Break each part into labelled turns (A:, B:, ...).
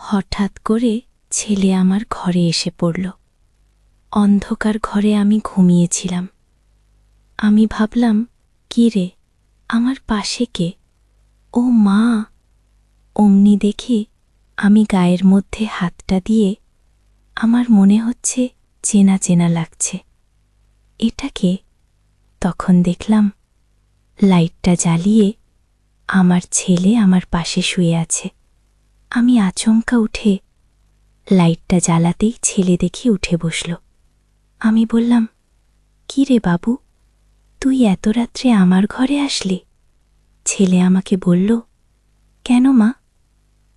A: হঠাৎ করে ছেলে আমার ঘরে এসে পড়ল। অন্ধকার ঘরে আমি ঘুমিয়েছিলাম। আমি ভাবলাম, কি রে, আমার পাশে কে? ও মা! অমনি দেখি আমি গায়ের মধ্যে হাতটা দিয়ে আমার মনে হচ্ছে চেনা চেনা লাগছে। এটা কে? তখন দেখলাম লাইটটা জ্বালিয়ে আমার ছেলে আমার পাশে শুয়ে আছে। আমি আচমকা উঠে লাইটটা জ্বালাতেই ছেলে দেখি উঠে বসল। আমি বললাম, কি রে বাবু, তুই এত রাত্রে আমার ঘরে আসলি? ছেলে আমাকে বলল, কেন মা,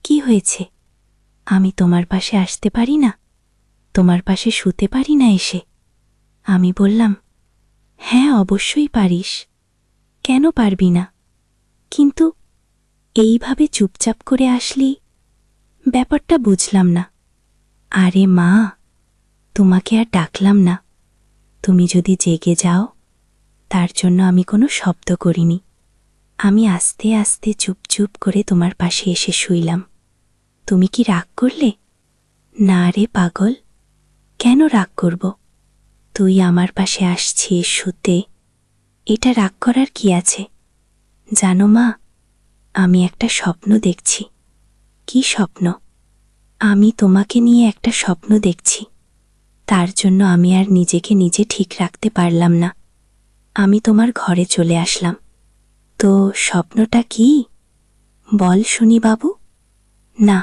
A: কি হয়েছে? আমি তোমার পাশে আসতে পারি না? তোমার পাশে শুতে পারি না এসে? আমি বললাম, হ্যাঁ অবশ্যই পারিস, কেন পারবি না, কিন্তু এইভাবে চুপচাপ করে আসলি, ব্যাপারটা বুঝলাম না। আরে মা, তোমাকে আর ডাকলাম না, তুমি যদি জেগে যাও তার জন্য আমি কোনো শব্দ করিনি। আমি আস্তে আস্তে চুপ চুপ করে তোমার পাশে এসে শুইলাম। তুমি কি রাগ করলে? না রে পাগল, কেন রাগ করব? তুই আমার পাশে আসছিস শুতে, এটা রাগ করার কি আছে? জানো মা, আমি একটা স্বপ্ন দেখছি। কি স্বপ্ন? আমি তোমাকে নিয়ে একটা স্বপ্ন দেখছি। তার জন্য আমি আর নিজেকে নিজে ঠিক রাখতে পারলাম না। আমি তোমার ঘরে চলে আসলাম। তো স্বপ্নটা কি? বল শুনি বাবু। না,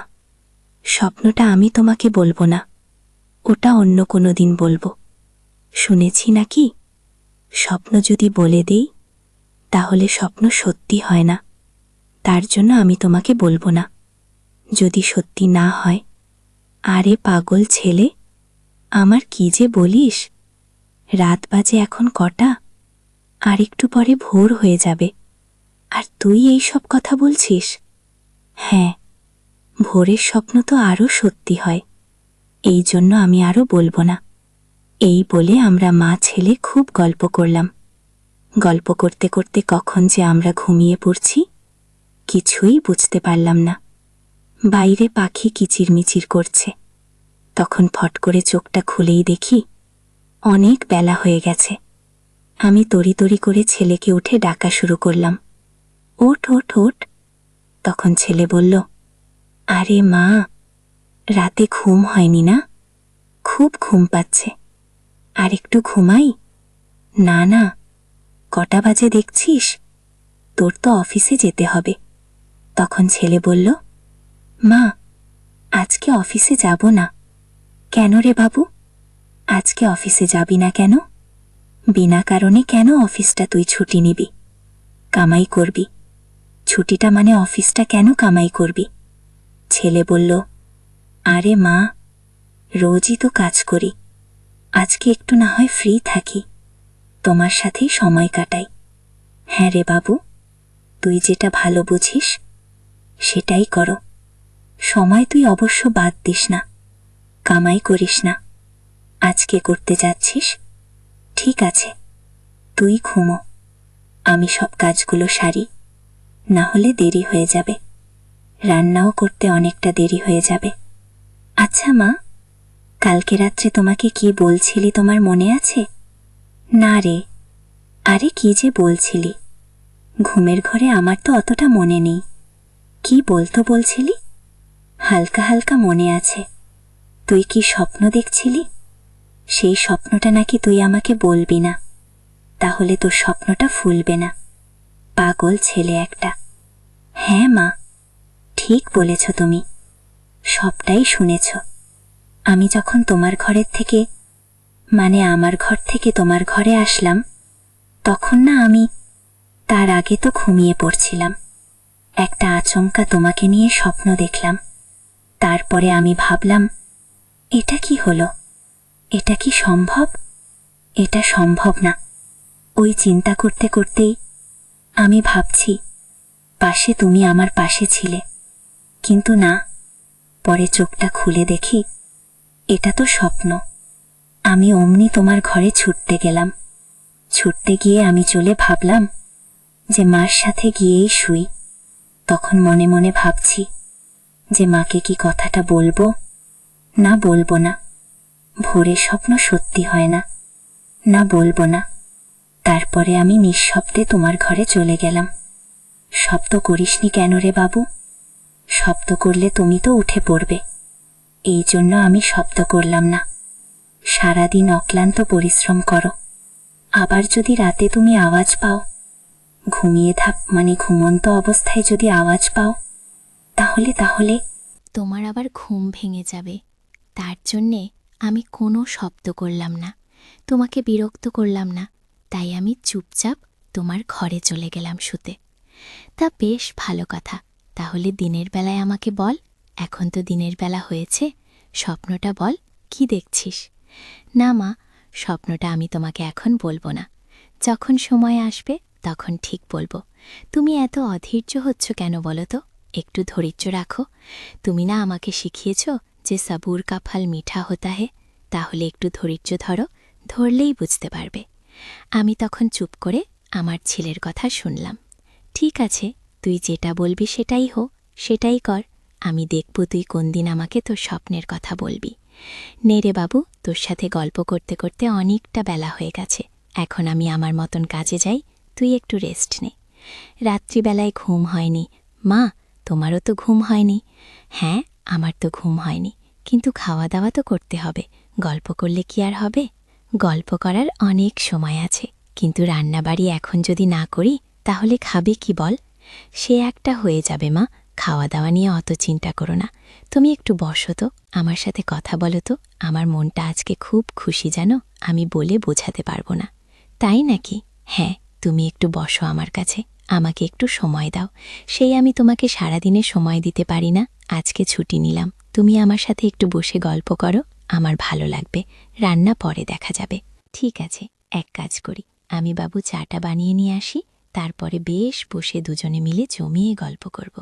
A: স্বপ্নটা আমি তোমাকে বলবো না, ওটা অন্য কোনো দিন বলবো। শুনেছি নাকি স্বপ্ন যদি বলে দেই তাহলে স্বপ্ন সত্যি হয় না, তার জন্য আমি তোমাকে বলবো না। যদি সত্যি না হয়। আরে পাগল ছেলে, আমার কি যে বলিস! রাত বাজে এখন কটা? আর একটু পরে ভোর হয়ে যাবে, আর তুই এই সব কথা বলছিস? হ্যাঁ, ভোরের স্বপ্ন তো আরও সত্যি হয়, এই জন্য আমি আরও বলবো না। এই বলে আমরা মা ছেলে খুব গল্প করলাম। গল্প করতে করতে কখন যে আমরা ঘুমিয়ে পড়ছি কিছুই বুঝতে পারলাম না। বাইরে পাখি কিচিরমিচির করছে। তখন ফট করে চোখটা খুলেই দেখি অনেক বেলা হয়ে গেছে। আমি তড়িতড়ি করে ছেলেকে উঠে ডাকা শুরু করলাম, ওঠ ওঠ ওঠ। তখন ছেলে বলল, আরে মা, রাতে ঘুম হয়নি না, খুব ঘুম পাচ্ছে, আর একটু ঘুমাই? না না, কটা বাজে দেখছিস? তোর তো অফিসে যেতে হবে। তখন ছেলে বলল, মা, আজকে অফিসে যাব না। কেন রে বাবু, আজকে অফিসে যাবি না কেন? বিনা কারণে কেন অফিসটা তুই ছুটি নিবি? কামাই করবি, ছুটিটা মানে অফিসটা কেন কামাই করবি? ছেলে বলল, আরে মা, রোজই তো কাজ করি, আজকে একটু না হয় ফ্রি থাকি, তোমার সাথেই সময় কাটাই। হ্যাঁ রে বাবু, তুই যেটা ভালো বুঝিস সেটাই করো। সময় তুই অবশ্য বাদ দিস না, কামাই করিস না। আজকে করতে যাচ্ছিস, ঠিক আছে, তুই ঘুমো, আমি সব কাজগুলো সারি, না হলে দেরি হয়ে যাবে, রান্নাও করতে অনেকটা দেরি হয়ে যাবে। আচ্ছা মা, কালকে রাত্রে তোমাকে কি বলছিলি তোমার মনে আছে? না রে। আরে কি যে বলছিলি, ঘুমের ঘরে আমার তো অতটা মনে নেই। কি বলতো বলছিলি? হালকা হালকা মনে আছে। তুই কি স্বপ্ন দেখছিলি? সেই স্বপ্নটা নাকি তুই আমাকে বলবি না, তাহলে তোর স্বপ্নটা ফুলবে না। পাগল ছেলে একটা। হ্যাঁ মা, ঠিক বলেছ তুমি, সবটাই শুনেছ। আমি যখন তোমার ঘরের থেকে, মানে আমার ঘর থেকে তোমার ঘরে আসলাম, তখন না আমি, তার আগে তো ঘুমিয়ে পড়ছিলাম। একটা আচমকা তোমাকে নিয়ে স্বপ্ন দেখলাম। তারপরে আমি ভাবলাম, এটা কি হলো? এটা কি সম্ভব? এটা সম্ভব না। ওই চিন্তা করতে করতেই আমি ভাবছি পাশে তুমি আমার পাশে ছিলে, কিন্তু না, পরে চোখটা খুলে দেখি এটা তো স্বপ্ন। আমি অমনি তোমার ঘরে ছুটতে গেলাম। ছুটতে গিয়ে আমি চলে ভাবলাম যে মার সাথে গিয়েই শুই। তখন মনে মনে ভাবছি,
B: যে মাকে কি কথাটা বলবো না বলবো না। ভোরের স্বপ্ন সত্যি হয় না, না বলবো না। তারপরে আমি নিঃশব্দে তোমার ঘরে চলে গেলাম। শব্দ করিসনি কেন রে বাবু? শব্দ করলে তুমি তো উঠে পড়বে, এই জন্য আমি শব্দ করলাম না। সারাদিন অক্লান্ত পরিশ্রম করো, আবার যদি রাতে তুমি আওয়াজ পাও, ঘুমিয়ে থাক মানে ঘুমন্ত অবস্থায় যদি আওয়াজ পাও, তাহলে তাহলে
A: তোমার আবার ঘুম ভেঙে যাবে, তার জন্যে আমি কোনো শব্দ করলাম না, তোমাকে বিরক্ত করলাম না। তাই আমি চুপচাপ তোমার ঘরে চলে গেলাম শুতে। তা বেশ ভালো কথা, তাহলে দিনের বেলায় আমাকে বল। এখন তো দিনের বেলা হয়েছে, স্বপ্নটা বল, কি দেখছিস? না মা, স্বপ্নটা আমি তোমাকে এখন বলবো না, যখন সময় আসবে তখন ঠিক বলবো। তুমি এত অধৈর্য হচ্ছ কেন বলো তো? একটু ধৈর্য রাখো। তুমি না আমাকে শিখিয়েছ যে সাবুর কা ফল মিঠা হতা হে, তাহলে একটু ধৈর্য ধরো, ধরলেই বুঝতে পারবে। আমি তখন চুপ করে আমার ছেলের কথা শুনলাম। ঠিক আছে, তুই যেটা বলবি সেটাই হো, সেটাই কর। আমি দেখব তুই কোন দিন আমাকে তোর স্বপ্নের কথা বলবি। নে রে বাবু, তোর সাথে গল্প করতে করতে অনেকটা বেলা হয়ে গেছে, এখন আমি আমার মতন কাজে যাই, তুই একটু রেস্ট নে। রাত্রিবেলায় ঘুম হয়নি। মা, তোমারও তো ঘুম হয়নি? হ্যাঁ, আমার তো ঘুম হয়নি, কিন্তু খাওয়া দাওয়া তো করতে হবে, গল্প করলে কি আর হবে? গল্প করার অনেক সময় আছে, কিন্তু রান্নাবাড়ি এখন যদি না করি তাহলে খাবে কি বল? সে একটা হয়ে যাবে মা, খাওয়া দাওয়া নিয়ে অত চিন্তা করো না। তুমি একটু বসো তো, আমার সাথে কথা বলো তো। আমার মনটা আজকে খুব খুশি জানো, আমি বলে বোঝাতে পারবো না। তাই নাকি? হ্যাঁ, তুমি একটু বসো আমার কাছে, আমাকে একটু সময় দাও। সেই আমি তোমাকে সারাদিনে সময় দিতে পারি না, আজকে ছুটি নিলাম। তুমি আমার সাথে একটু বসে গল্প করো, আমার ভালো লাগবে। রান্না পরে দেখা যাবে। ঠিক আছে, এক কাজ করি, আমি বাবু চাটা বানিয়ে নিয়ে আসি, তারপরে বেশ বসে দুজনে মিলে জমিয়ে গল্প করব।